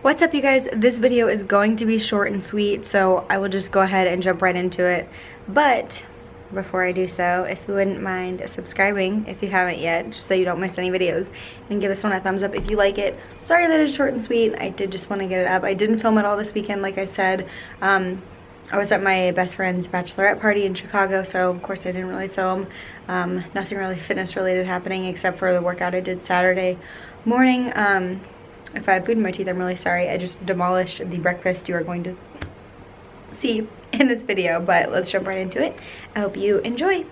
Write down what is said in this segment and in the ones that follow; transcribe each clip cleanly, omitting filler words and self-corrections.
What's up, you guys? This video is going to be short and sweet, so I will just go ahead and jump right into it. But before I do so, if you wouldn't mind subscribing if you haven't yet, just so you don't miss any videos, and give this one a thumbs up if you like it. Sorry that it's short and sweet. I did just want to get it up. I didn't film it all this weekend, like I said. I was at my best friend's bachelorette party in Chicago, so of course I didn't really film. Nothing really fitness related happening except for the workout I did Saturday morning. If I have food in my teeth, I'm really sorry. I just demolished the breakfast you are going to see in this video, but let's jump right into it. I hope you enjoy.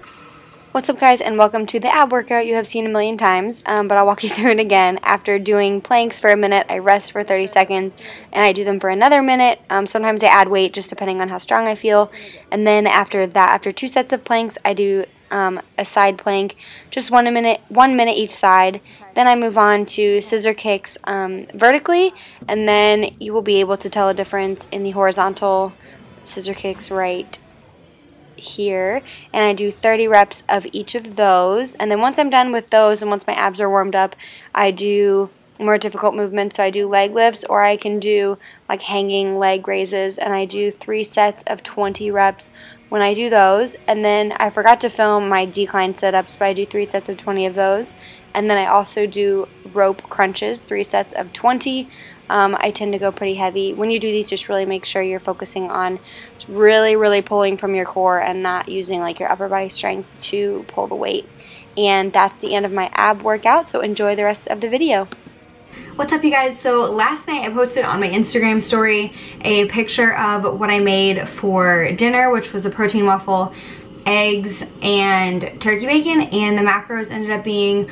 What's up, guys, and welcome to the ab workout you have seen a million times, but I'll walk you through it again. After doing planks for a minute, I rest for 30 seconds, and I do them for another minute. Sometimes I add weight, just depending on how strong I feel. And then after that, after 2 sets of planks, I do a side plank, just 1 minute each side. Then I move on to scissor kicks vertically, and then you will be able to tell a difference in the horizontal scissor kicks right here. And I do 30 reps of each of those, and then once I'm done with those and once my abs are warmed up, I do more difficult movements. So I do leg lifts, or I can do like hanging leg raises, and I do 3 sets of 20 reps when I do those. And then I forgot to film my decline sit-ups, but I do 3 sets of 20 of those. And then I also do rope crunches, 3 sets of 20. I tend to go pretty heavy. When you do these, just really make sure you're focusing on really pulling from your core and not using like your upper body strength to pull the weight. And that's the end of my ab workout, so enjoy the rest of the video. What's up, you guys? So last night I posted on my Instagram story a picture of what I made for dinner, which was a protein waffle, eggs, and turkey bacon, and the macros ended up being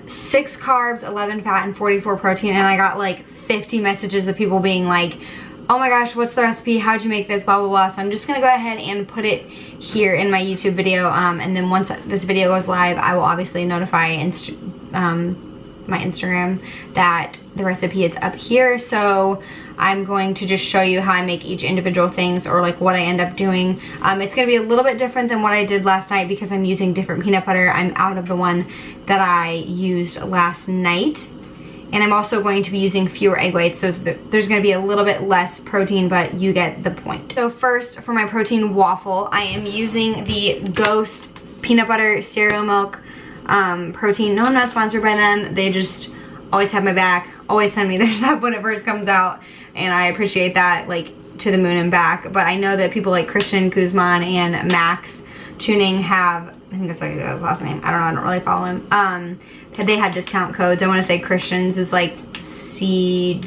6 carbs, 11 fat, and 44 protein. And I got like 50 messages of people being like, oh my gosh, what's the recipe, how'd you make this, blah blah blah. So I'm just gonna go ahead and put it here in my YouTube video, and then once this video goes live, I will obviously notify my Instagram that the recipe is up here. So I'm going to just show you how I make each individual things, or like what I end up doing. It's gonna be a little bit different than what I did last night because I'm using different peanut butter. I'm out of the one that I used last night. And I'm also going to be using fewer egg whites, so there's gonna be a little bit less protein, but you get the point. So first, for my protein waffle, I am using the Ghost peanut butter cereal milk protein. No, I'm not sponsored by them. They just always have my back, always send me their stuff when it first comes out, and I appreciate that, like, to the moon and back. But I know that people like Christian Guzman and Max Tuning have, I think that's like his last name, I don't know, I don't really follow him, they have discount codes. I want to say Christian's is like C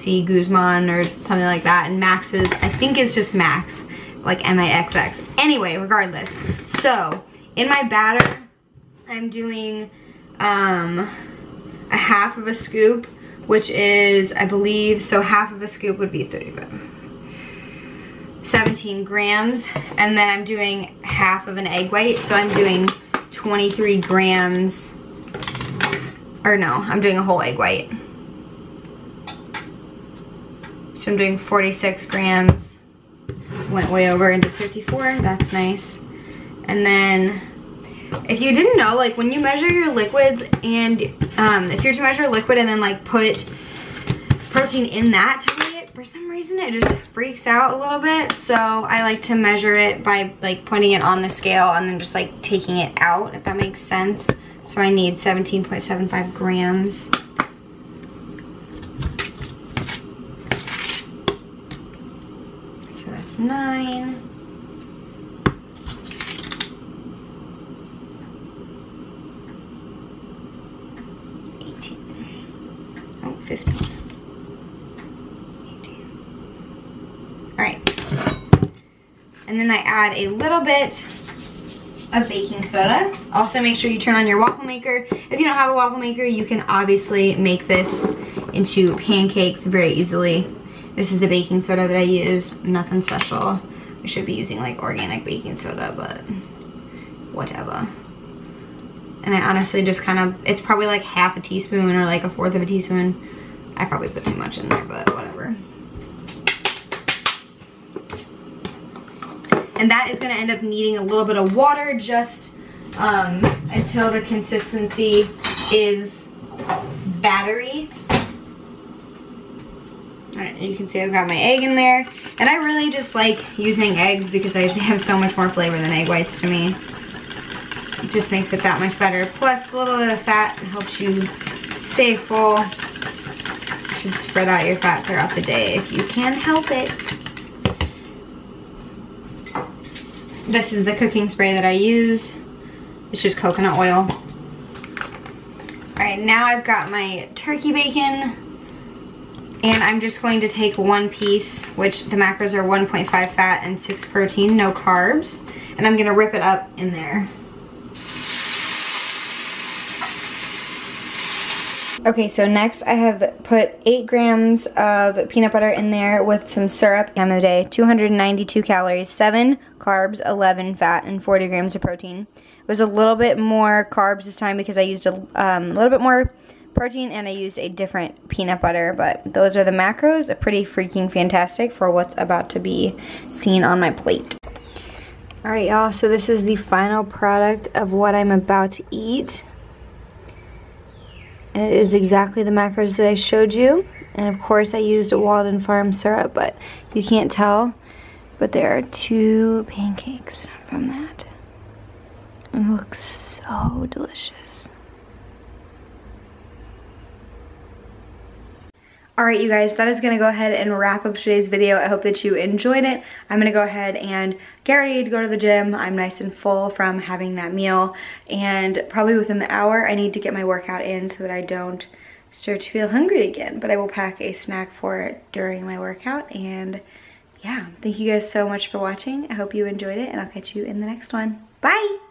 Guzman or something like that, and Max's, I think it's just Max, like M-A-X-X. Anyway, regardless, so in my batter I'm doing a half of a scoop, which is, I believe, so half of a scoop would be 17 grams, and then I'm doing half of an egg white, so I'm doing 23 grams, or no, I'm doing a whole egg white. So I'm doing 46 grams, went way over into 54, that's nice. And then, if you didn't know, like when you measure your liquids, and if you're to measure liquid and then like put protein in that to weigh it, for some reason it just freaks out a little bit. So I like to measure it by like putting it on the scale and then just like taking it out, if that makes sense. So I need 17.75 grams. So that's 9. Oh, 15. 18. Alright. And then I add a little bit of baking soda. Also make sure you turn on your waffle maker. If you don't have a waffle maker, you can obviously make this into pancakes very easily. This is the baking soda that I use. Nothing special. I should be using like organic baking soda, but whatever. And I honestly just kind of, it's probably like half a teaspoon or like 1/4 of a teaspoon. I probably put too much in there, but whatever. And that is gonna end up needing a little bit of water, just until the consistency is battery. Alright, you can see I've got my egg in there. And I really just like using eggs because they have so much more flavor than egg whites to me. It just makes it that much better. Plus, a little bit of fat helps you stay full. You should spread out your fat throughout the day if you can help it. This is the cooking spray that I use. It's just coconut oil. Alright, now I've got my turkey bacon. And I'm just going to take one piece, which the macros are 1.5 fat and 6 protein, no carbs. And I'm gonna rip it up in there. Okay, so next I have put 8 grams of peanut butter in there with some syrup. Time of the day, 292 calories, 7 carbs, 11 fat, and 40 grams of protein. It was a little bit more carbs this time because I used a little bit more protein and I used a different peanut butter, but those are the macros. Pretty freaking fantastic for what's about to be seen on my plate. Alright y'all, so this is the final product of what I'm about to eat. And it is exactly the macros that I showed you. And of course I used a Walden Farm syrup, but you can't tell. But there are 2 pancakes from that. And it looks so delicious. Alright you guys, that is going to go ahead and wrap up today's video. I hope that you enjoyed it. I'm going to go ahead and get ready to go to the gym. I'm nice and full from having that meal. And probably within the hour, I need to get my workout in so that I don't start to feel hungry again. But I will pack a snack for it during my workout. And yeah, thank you guys so much for watching. I hope you enjoyed it and I'll catch you in the next one. Bye!